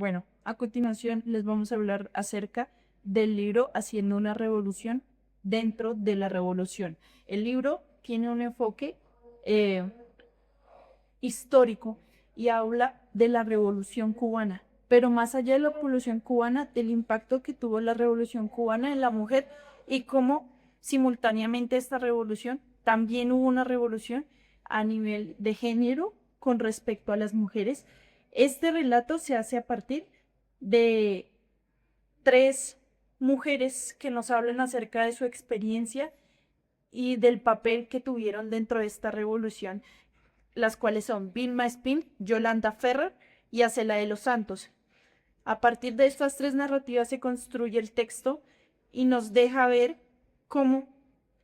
Bueno, a continuación les vamos a hablar acerca del libro Haciendo una revolución dentro de la revolución. El libro tiene un enfoque eh, histórico y habla de la revolución cubana, pero más allá de la revolución cubana, del impacto que tuvo la revolución cubana en la mujer y cómo simultáneamente esta revolución también hubo una revolución a nivel de género con respecto a las mujeres. Este relato se hace a partir de tres mujeres que nos hablan acerca de su experiencia y del papel que tuvieron dentro de esta revolución, las cuales son Vilma Espín, Yolanda Ferrer y Acela de los Santos. A partir de estas tres narrativas se construye el texto y nos deja ver cómo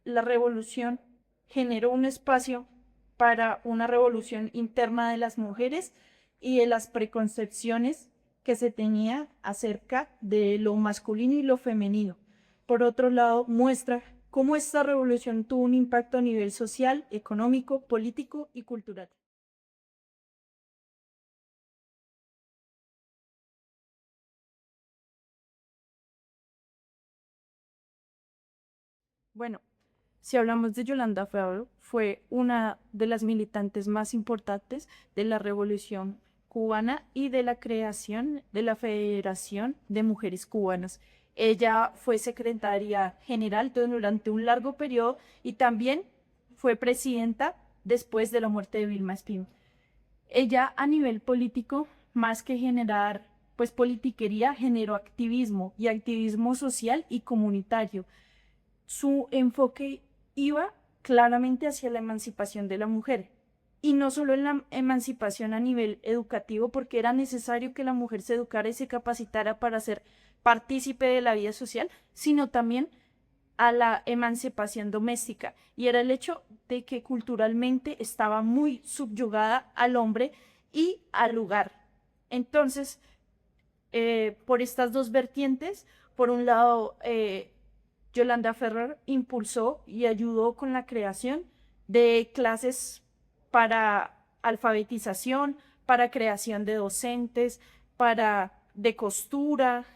la revolución generó un espacio para una revolución interna de las mujeres y de las preconcepciones que se tenía acerca de lo masculino y lo femenino. Por otro lado, muestra cómo esta revolución tuvo un impacto a nivel social, económico, político y cultural. Bueno, si hablamos de Yolanda Fabro, fue una de las militantes más importantes de la Revolución cubana y de la creación de la Federación de Mujeres Cubanas. Ella fue secretaria general durante un largo periodo y también fue presidenta después de la muerte de Vilma Espín. Ella a nivel político, más que generar pues politiquería, generó activismo y activismo social y comunitario. Su enfoque iba claramente hacia la emancipación de la mujer. Y no solo en la emancipación a nivel educativo, porque era necesario que la mujer se educara y se capacitara para ser partícipe de la vida social, sino también a la emancipación doméstica. Y era el hecho de que culturalmente estaba muy subyugada al hombre y al lugar. Entonces, por estas dos vertientes. Por un lado, Yolanda Ferrer impulsó y ayudó con la creación de clases para alfabetización, para creación de docentes, para de costura,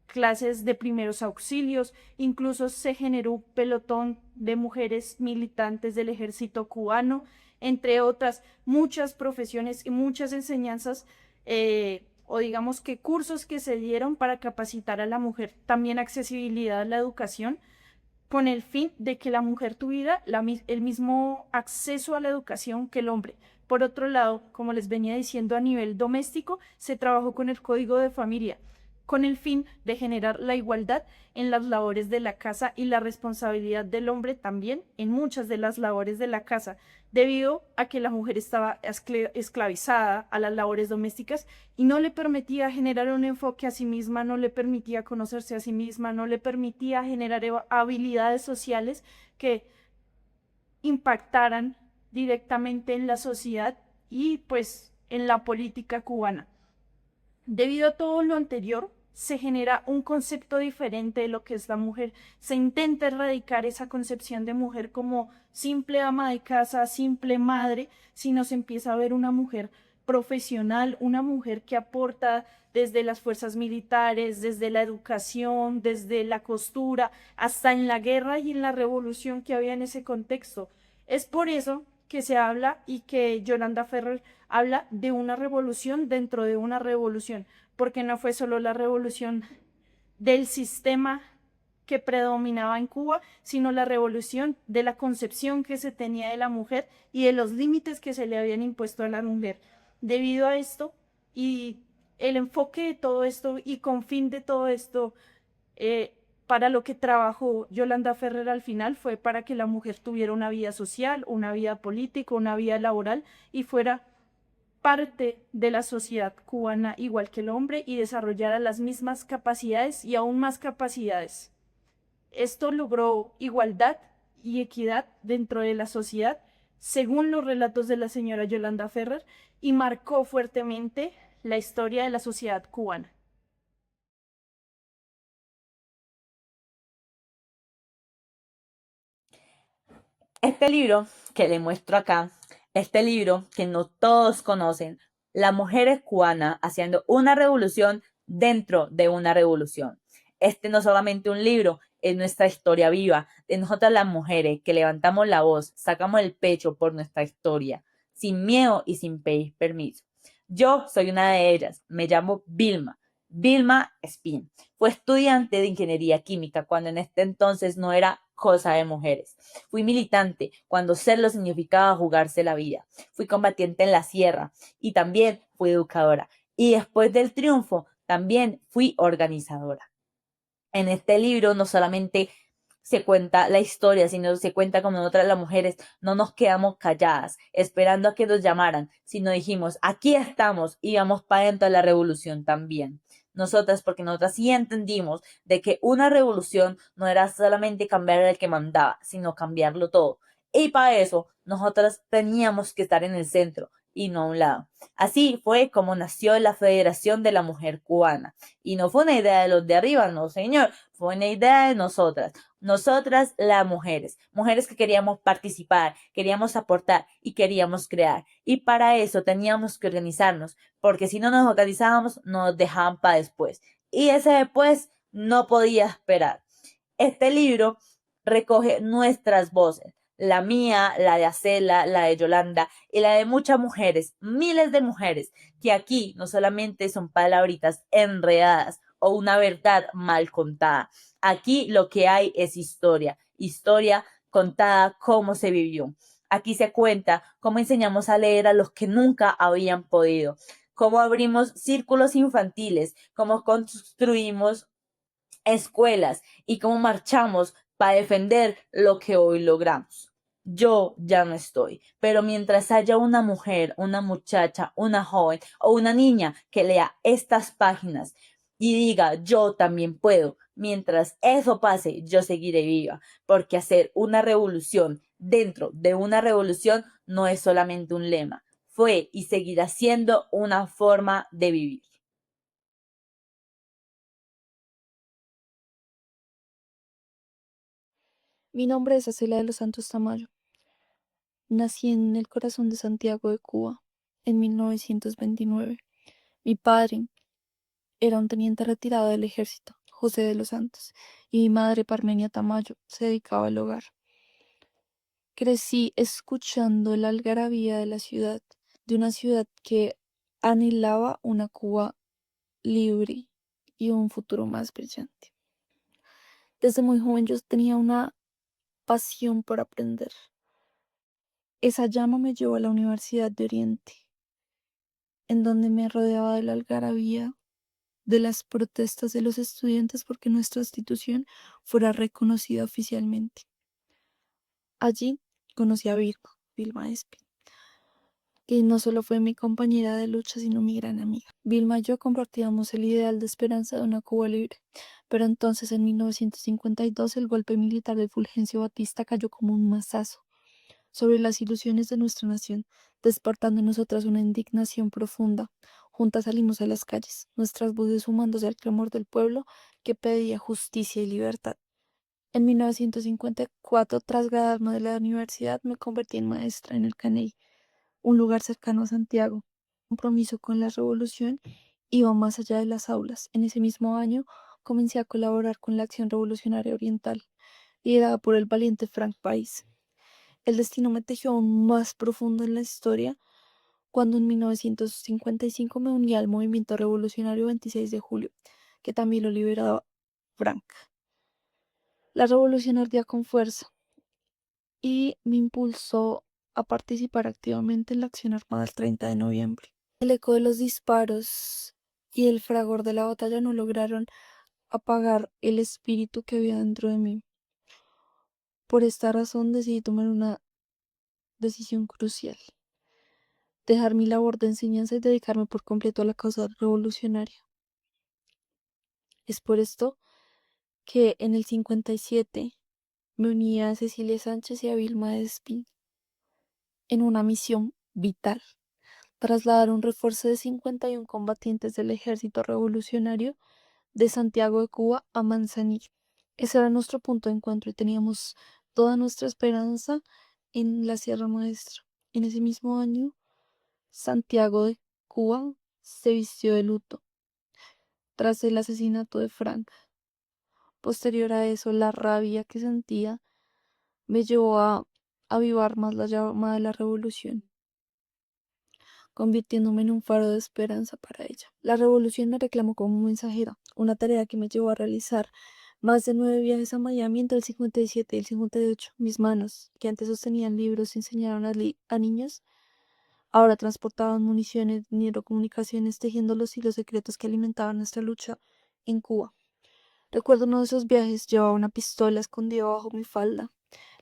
clases de primeros auxilios, incluso se generó un pelotón de mujeres militantes del ejército cubano, entre otras muchas profesiones y muchas enseñanzas o digamos que cursos que se dieron para capacitar a la mujer, también accesibilidad a la educación, con el fin de que la mujer tuviera el mismo acceso a la educación que el hombre. Por otro lado, como les venía diciendo, a nivel doméstico se trabajó con el código de familia, con el fin de generar la igualdad en las labores de la casa y la responsabilidad del hombre también en muchas de las labores de la casa, debido a que la mujer estaba esclavizada a las labores domésticas y no le permitía generar un enfoque a sí misma, no le permitía conocerse a sí misma, no le permitía generar habilidades sociales que impactaran directamente en la sociedad y pues en la política cubana. Debido a todo lo anterior, se genera un concepto diferente de lo que es la mujer. Se intenta erradicar esa concepción de mujer como simple ama de casa, simple madre, sino se empieza a ver una mujer profesional, una mujer que aporta desde las fuerzas militares, desde la educación, desde la costura, hasta en la guerra y en la revolución que había en ese contexto. Es por eso que se habla y que Yolanda Ferrer habla de una revolución dentro de una revolución, porque no fue solo la revolución del sistema que predominaba en Cuba, sino la revolución de la concepción que se tenía de la mujer y de los límites que se le habían impuesto a la mujer. Debido a esto y el enfoque de todo esto y con fin de todo esto, eh, para lo que trabajó Yolanda Ferrer al final fue para que la mujer tuviera una vida social, una vida política, una vida laboral y fuera parte de la sociedad cubana igual que el hombre y desarrollara las mismas capacidades y aún más capacidades. Esto logró igualdad y equidad dentro de la sociedad, según los relatos de la señora Yolanda Ferrer, y marcó fuertemente la historia de la sociedad cubana. Este libro que le muestro acá, este libro que no todos conocen, Las mujeres cubanas haciendo una revolución dentro de una revolución. Este no es solamente un libro, es nuestra historia viva, de nosotras las mujeres que levantamos la voz, sacamos el pecho por nuestra historia, sin miedo y sin pedir permiso. Yo soy una de ellas, me llamo Vilma Espín. Fue estudiante de ingeniería química cuando en este entonces no era cosa de mujeres. Fui militante cuando serlo significaba jugarse la vida. Fui combatiente en la sierra y también fui educadora. Y después del triunfo también fui organizadora. En este libro no solamente se cuenta la historia, sino se cuenta como nosotras las mujeres no nos quedamos calladas esperando a que nos llamaran, sino dijimos, aquí estamos y vamos para dentro de la revolución también. Nosotras, porque nosotras sí entendimos de que una revolución no era solamente cambiar el que mandaba, sino cambiarlo todo. Y para eso, nosotras teníamos que estar en el centro y no a un lado. Así fue como nació la Federación de la Mujer Cubana. Y no fue una idea de los de arriba, no señor, fue una idea de nosotras. Nosotras las mujeres, mujeres que queríamos participar, queríamos aportar y queríamos crear. Y para eso teníamos que organizarnos, porque si no nos organizábamos, nos dejaban para después. Y ese después no podía esperar. Este libro recoge nuestras voces, la mía, la de Acela, la de Yolanda y la de muchas mujeres, miles de mujeres, que aquí no solamente son palabritas enredadas o una verdad mal contada. Aquí lo que hay es historia, historia contada cómo se vivió. Aquí se cuenta cómo enseñamos a leer a los que nunca habían podido, cómo abrimos círculos infantiles, cómo construimos escuelas y cómo marchamos para defender lo que hoy logramos. Yo ya no estoy, pero mientras haya una mujer, una muchacha, una joven o una niña que lea estas páginas y diga yo también puedo, mientras eso pase, yo seguiré viva, porque hacer una revolución dentro de una revolución no es solamente un lema, fue y seguirá siendo una forma de vivir. Mi nombre es Acela de los Santos Tamayo. Nací en el corazón de Santiago de Cuba en 1929. Mi padre era un teniente retirado del ejército, José de los Santos, y mi madre, Parmenia Tamayo, se dedicaba al hogar. Crecí escuchando la algarabía de la ciudad, de una ciudad que anhelaba una Cuba libre y un futuro más brillante. Desde muy joven yo tenía una pasión por aprender. Esa llama me llevó a la Universidad de Oriente, en donde me rodeaba de la algarabía de las protestas de los estudiantes porque nuestra institución fuera reconocida oficialmente. Allí conocí a Vilma Espin, que no solo fue mi compañera de lucha, sino mi gran amiga. Vilma y yo compartíamos el ideal de esperanza de una Cuba libre, pero entonces en 1952 el golpe militar de Fulgencio Batista cayó como un mazazo sobre las ilusiones de nuestra nación, despertando en nosotras una indignación profunda. Juntas salimos a las calles, nuestras voces sumándose al clamor del pueblo que pedía justicia y libertad. En 1954, tras graduarme de la universidad, me convertí en maestra en el Caney, un lugar cercano a Santiago. Mi compromiso con la revolución iba más allá de las aulas. En ese mismo año comencé a colaborar con la Acción Revolucionaria Oriental, liderada por el valiente Frank País. El destino me tejió aún más profundo en la historia cuando en 1955 me uní al movimiento revolucionario 26 de julio, que también lo lideraba Frank. La revolución ardía con fuerza y me impulsó a participar activamente en la acción armada el 30 de noviembre. El eco de los disparos y el fragor de la batalla no lograron apagar el espíritu que había dentro de mí. Por esta razón decidí tomar una decisión crucial: dejar mi labor de enseñanza y dedicarme por completo a la causa revolucionaria. Es por esto que en el 57 me uní a Cecilia Sánchez y a Vilma Espín en una misión vital: trasladar un refuerzo de 51 combatientes del ejército revolucionario de Santiago de Cuba a Manzanillo. Ese era nuestro punto de encuentro y teníamos toda nuestra esperanza en la Sierra Maestra. En ese mismo año, Santiago de Cuba se vistió de luto tras el asesinato de Frank. Posterior a eso, la rabia que sentía me llevó a avivar más la llama de la revolución, convirtiéndome en un faro de esperanza para ella. La revolución me reclamó como mensajera, una tarea que me llevó a realizar más de 9 viajes a Miami entre el 57 y el 58. Mis manos, que antes sostenían libros y enseñaron a niños, ahora transportaban municiones, neurocomunicaciones, tejiendo los hilos secretos que alimentaban nuestra lucha en Cuba. Recuerdo uno de esos viajes, llevaba una pistola escondida bajo mi falda.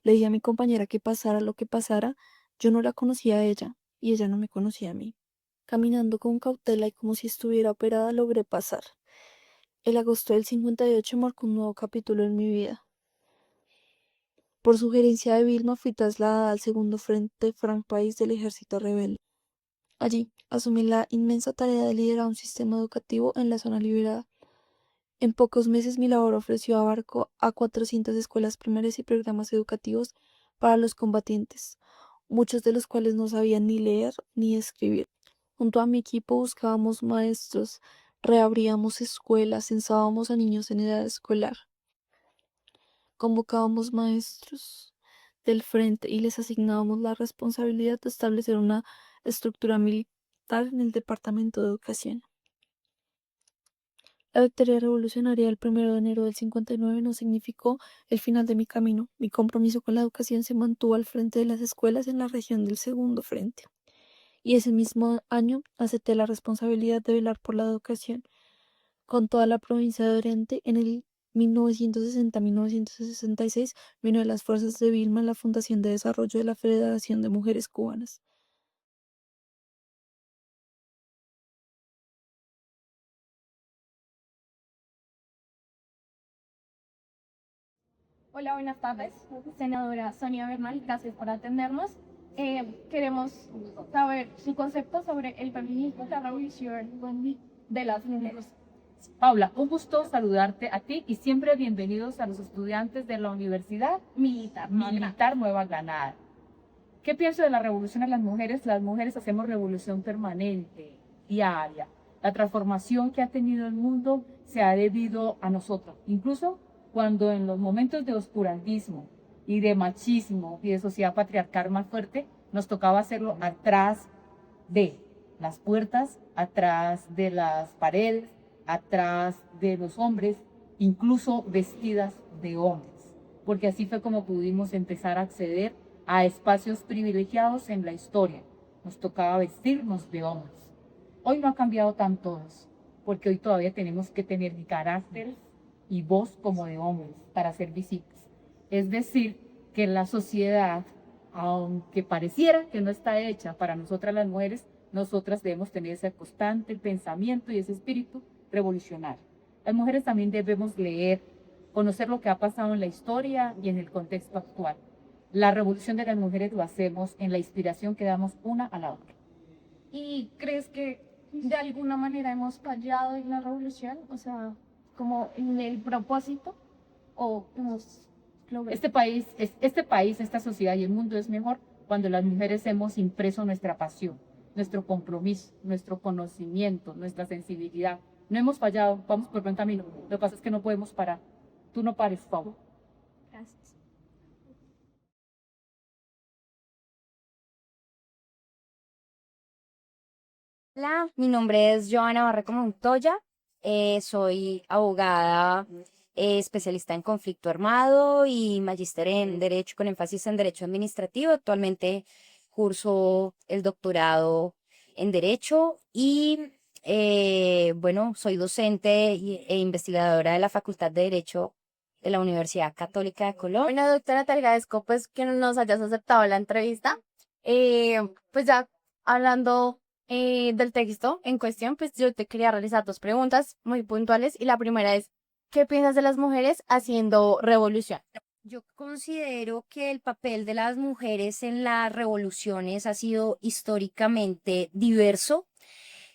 Le dije a mi compañera que pasara lo que pasara, yo no la conocía a ella y ella no me conocía a mí. Caminando con cautela y como si estuviera operada, logré pasar. El agosto del 58 marcó un nuevo capítulo en mi vida. Por sugerencia de Vilma fui trasladada al segundo frente Frank País del ejército rebelde. Allí asumí la inmensa tarea de liderar un sistema educativo en la zona liberada. En pocos meses mi labor ofreció abarcó a 400 escuelas primarias y programas educativos para los combatientes, muchos de los cuales no sabían ni leer ni escribir. Junto a mi equipo buscábamos maestros, reabríamos escuelas, censábamos a niños en edad escolar, convocábamos maestros del frente y les asignábamos la responsabilidad de establecer una estructura militar en el Departamento de Educación. La victoria revolucionaria del 1 de enero del 59 no significó el final de mi camino. Mi compromiso con la educación se mantuvo al frente de las escuelas en la región del segundo frente. Y ese mismo año acepté la responsabilidad de velar por la educación con toda la provincia de Oriente. En el 1960-1966 vino de las fuerzas de Vilma en la Fundación de Desarrollo de la Federación de Mujeres Cubanas. Hola, buenas tardes. Senadora Sonia Bernal, gracias por atendernos. Queremos saber su concepto sobre el feminismo y la revolución de las mujeres. Paula, un gusto saludarte a ti y siempre bienvenidos a los estudiantes de la Universidad Militar Nueva Granada. ¿Qué pienso de la revolución de las mujeres? Las mujeres hacemos revolución permanente, diaria. La transformación que ha tenido el mundo se ha debido a nosotros. Incluso cuando en los momentos de oscurantismo y de machismo y de sociedad patriarcal más fuerte, nos tocaba hacerlo atrás de las puertas, atrás de las paredes, atrás de los hombres, incluso vestidas de hombres, porque así fue como pudimos empezar a acceder a espacios privilegiados en la historia. Nos tocaba vestirnos de hombres. Hoy no ha cambiado tanto eso, porque hoy todavía tenemos que tener carácter y voz como de hombres para ser visibles. Es decir, que la sociedad, aunque pareciera que no está hecha para nosotras las mujeres, nosotras debemos tener ese constante pensamiento y ese espíritu revolucionario. Las mujeres también debemos leer, conocer lo que ha pasado en la historia y en el contexto actual. La revolución de las mujeres lo hacemos en la inspiración que damos una a la otra. ¿Y crees que de alguna manera hemos fallado en la revolución? O sea, como en el propósito, o hemos logrado. Este país, esta sociedad y el mundo es mejor cuando las mujeres hemos impreso nuestra pasión, nuestro compromiso, nuestro conocimiento, nuestra sensibilidad. No hemos fallado, vamos por buen camino. Lo que pasa es que no podemos parar. Tú no pares, por favor. Gracias. Hola, mi nombre es Joana Barreco Montoya, soy abogada, especialista en conflicto armado y magíster en Derecho con énfasis en Derecho Administrativo. Actualmente curso el doctorado en Derecho y, bueno, soy docente e investigadora de la Facultad de Derecho de la Universidad Católica de Colombia. Bueno, doctora, te agradezco pues que nos hayas aceptado la entrevista. Pues ya hablando del texto en cuestión, pues yo te quería realizar 2 preguntas muy puntuales y la primera es, ¿qué piensas de las mujeres haciendo revolución? Yo considero que el papel de las mujeres en las revoluciones ha sido históricamente diverso,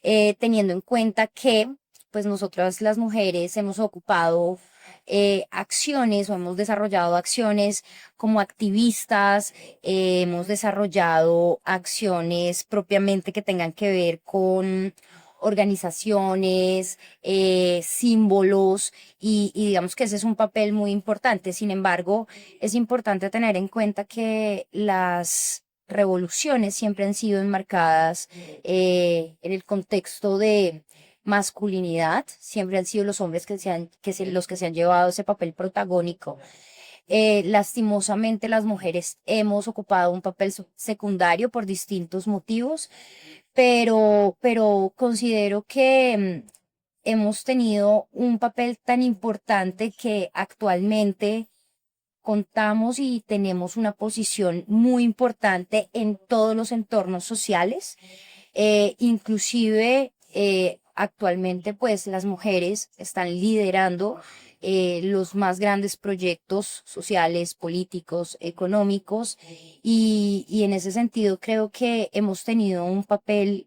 teniendo en cuenta que pues nosotras las mujeres hemos ocupado acciones o hemos desarrollado acciones como activistas, hemos desarrollado acciones propiamente que tengan que ver con organizaciones, símbolos y digamos que ese es un papel muy importante. Sin embargo, es importante tener en cuenta que las revoluciones siempre han sido enmarcadas en el contexto de masculinidad, siempre han sido los hombres los que se han llevado ese papel protagónico. Lastimosamente las mujeres hemos ocupado un papel secundario por distintos motivos, pero considero que hemos tenido un papel tan importante que actualmente contamos y tenemos una posición muy importante en todos los entornos sociales. Inclusive actualmente pues las mujeres están liderando los más grandes proyectos sociales, políticos, económicos y en ese sentido creo que hemos tenido un papel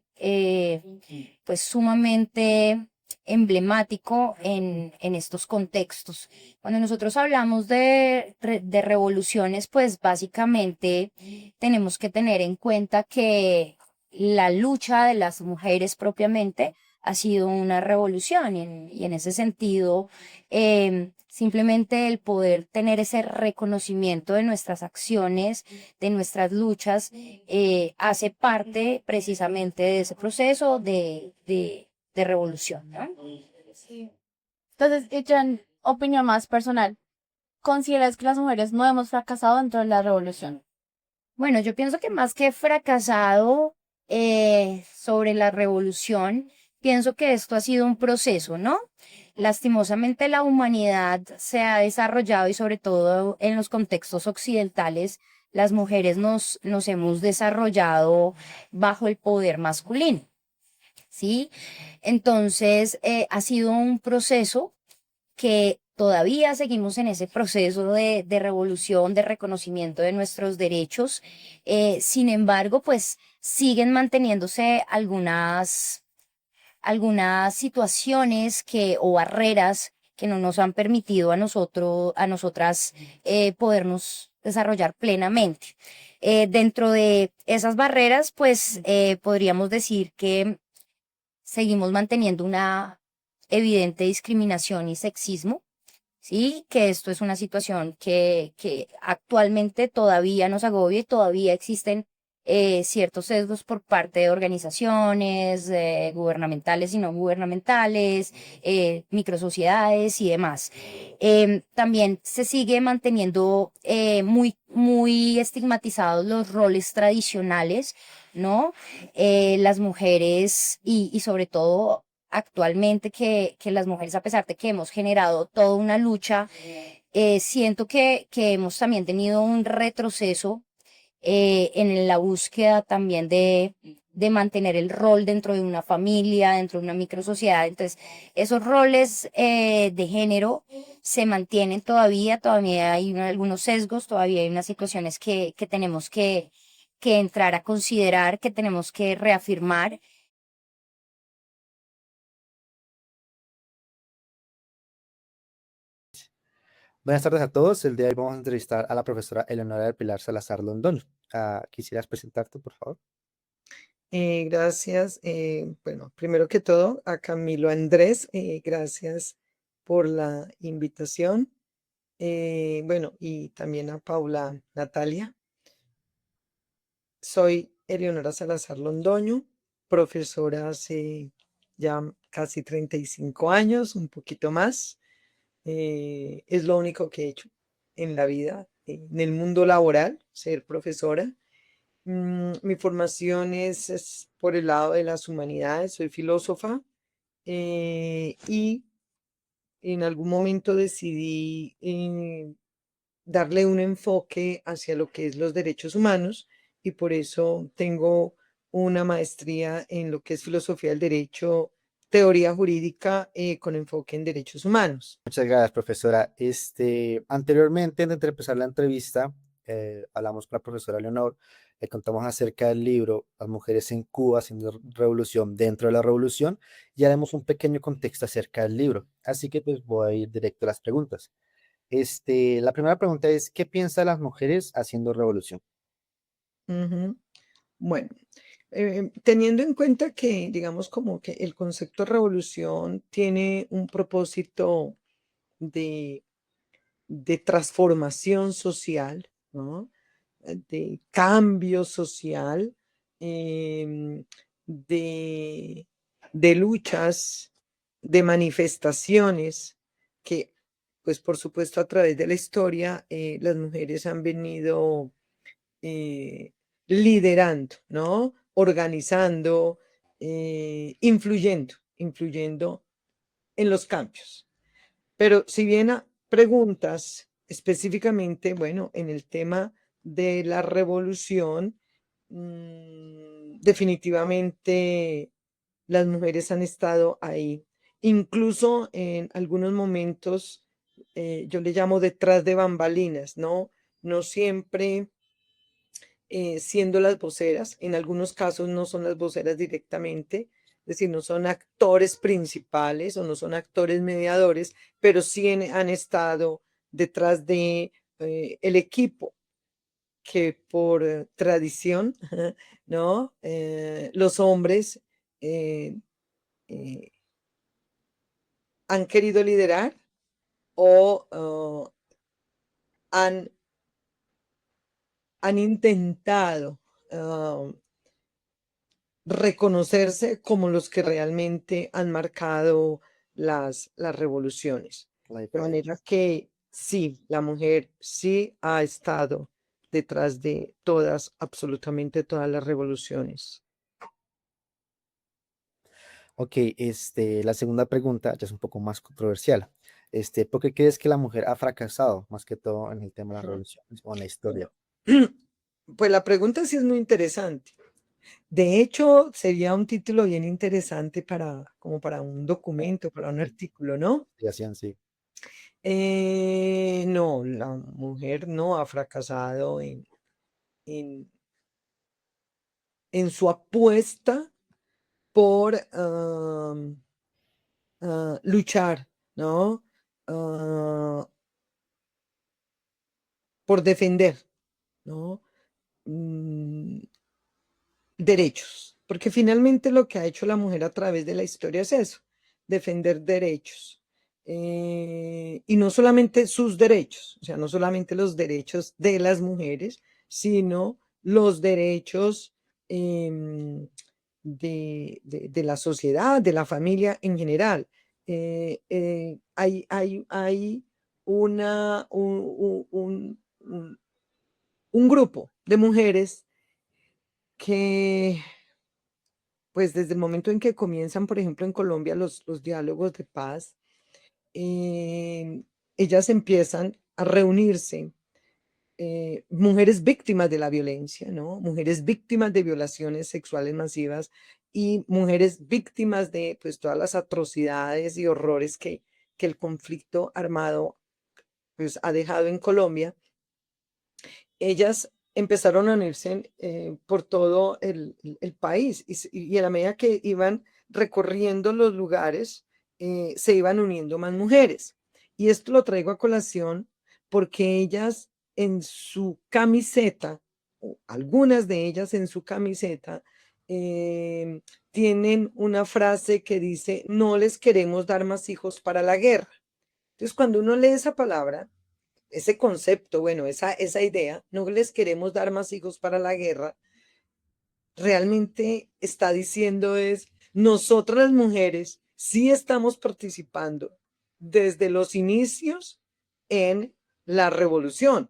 pues sumamente emblemático en estos contextos. Cuando nosotros hablamos de revoluciones, pues básicamente tenemos que tener en cuenta que la lucha de las mujeres propiamente ha sido una revolución y en ese sentido, simplemente el poder tener ese reconocimiento de nuestras acciones, de nuestras luchas, hace parte precisamente de ese proceso de revolución, ¿no? Sí. Entonces, hecho en opinión más personal, ¿consideras que las mujeres no hemos fracasado dentro de la revolución? Bueno, yo pienso que más que fracasado sobre la revolución, pienso que esto ha sido un proceso, ¿no? Lastimosamente la humanidad se ha desarrollado y sobre todo en los contextos occidentales, las mujeres nos hemos desarrollado bajo el poder masculino, ¿sí? Entonces, ha sido un proceso que todavía seguimos en ese proceso de revolución, de reconocimiento de nuestros derechos. Sin embargo, pues siguen manteniéndose algunas situaciones o barreras que no nos han permitido a nosotras, podernos desarrollar plenamente. Dentro de esas barreras, pues podríamos decir que seguimos manteniendo una evidente discriminación y sexismo, ¿sí? Que esto es una situación que actualmente todavía nos agobia y todavía existen ciertos sesgos por parte de organizaciones gubernamentales y no gubernamentales, microsociedades y demás. También se sigue manteniendo muy estigmatizados los roles tradicionales, ¿no? Las mujeres y sobre todo actualmente que las mujeres, a pesar de que hemos generado toda una lucha, siento que hemos también tenido un retroceso en la búsqueda también de mantener el rol dentro de una familia, dentro de una microsociedad. Entonces, esos roles de género se mantienen todavía hay algunos sesgos, todavía hay unas situaciones que tenemos que entrar a considerar, que tenemos que reafirmar. Buenas tardes a todos. El día de hoy vamos a entrevistar a la profesora Eleonora del Pilar Salazar Londoño. ¿Quisieras presentarte, por favor? Gracias. Bueno, primero que todo, a Camilo Andrés, gracias por la invitación. Bueno, y también a Paula Natalia. Soy Eleonora Salazar Londoño, profesora hace ya casi 35 años, un poquito más. Es lo único que he hecho en la vida, en el mundo laboral, ser profesora. Mi formación es por el lado de las humanidades, soy filósofa y en algún momento decidí darle un enfoque hacia lo que es los derechos humanos y por eso tengo una maestría en lo que es filosofía del derecho, teoría jurídica con enfoque en derechos humanos. Muchas gracias, profesora. Anteriormente, antes de empezar la entrevista, hablamos con la profesora Leonor, le contamos acerca del libro Las mujeres en Cuba haciendo revolución dentro de la revolución y haremos un pequeño contexto acerca del libro. Así que pues voy a ir directo a las preguntas. La primera pregunta es, ¿qué piensan las mujeres haciendo revolución? Ujú. Bueno, teniendo en cuenta que, digamos, como que el concepto de revolución tiene un propósito de, de transformación social, ¿no? De cambio social, em, de, de luchas, de manifestaciones que, pues por supuesto, a través de la historia, las mujeres han venido eh, liderando, ¿no? Organizando, influyendo en los cambios. Pero si bien preguntas específicamente, bueno, en el tema de la revolución, definitivamente las mujeres han estado ahí. Incluso en algunos momentos, yo le llamo detrás de bambalinas, ¿no? No siempre siendo las voceras, en algunos casos no son las voceras directamente, es decir, no son actores principales o no son actores mediadores, pero sí han estado detrás de el equipo que por tradición, ¿no? Los hombres eh, eh, han querido liderar o han, han intentado reconocerse como los que realmente han marcado las revoluciones. La De diferencia. manera que sí, la mujer sí ha estado detrás de todas, absolutamente todas las revoluciones. Ok, la segunda pregunta ya es un poco más controversial. ¿Por qué crees que la mujer ha fracasado más que todo en el tema de las revoluciones o en la historia? Pues la pregunta sí es muy interesante. De hecho, sería un título bien interesante como para un documento, para un artículo, ¿no? Y así en sí. No, la mujer no ha fracasado en, en su apuesta por luchar, ¿no? Ah, por defender, ¿no? Mm, derechos, porque finalmente lo que ha hecho la mujer a través de la historia es eso, defender derechos. Y no solamente sus derechos, o sea, no solamente los derechos de las mujeres, sino los derechos de la sociedad, de la familia en general. Hay un grupo de mujeres que pues desde el momento en que comienzan, por ejemplo, en Colombia los diálogos de paz, ellas empiezan a reunirse, mujeres víctimas de la violencia, ¿no? Mujeres víctimas de violaciones sexuales masivas y mujeres víctimas de pues todas las atrocidades y horrores que el conflicto armado pues ha dejado en Colombia. Ellas empezaron a unirse por todo el país y a la medida que iban recorriendo los lugares, se iban uniendo más mujeres. Y esto lo traigo a colación porque ellas en su camiseta, o algunas de ellas en su camiseta, tienen una frase que dice, no les queremos dar más hijos para la guerra. Entonces, cuando uno lee esa palabra, ese concepto, bueno, esa idea, no les queremos dar más hijos para la guerra, realmente está diciendo es, nosotras las mujeres sí estamos participando desde los inicios en la revolución,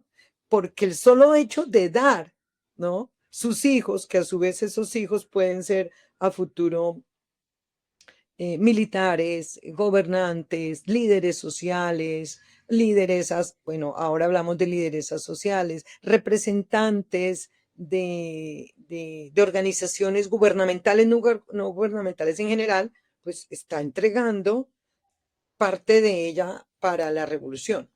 porque el solo hecho de dar, ¿no? Sus hijos, que a su vez esos hijos pueden ser a futuro militares, gobernantes, líderes sociales, lideresas, bueno, ahora hablamos de lideresas sociales, representantes de organizaciones gubernamentales, no gubernamentales en general, pues está entregando parte de ella para la revolución.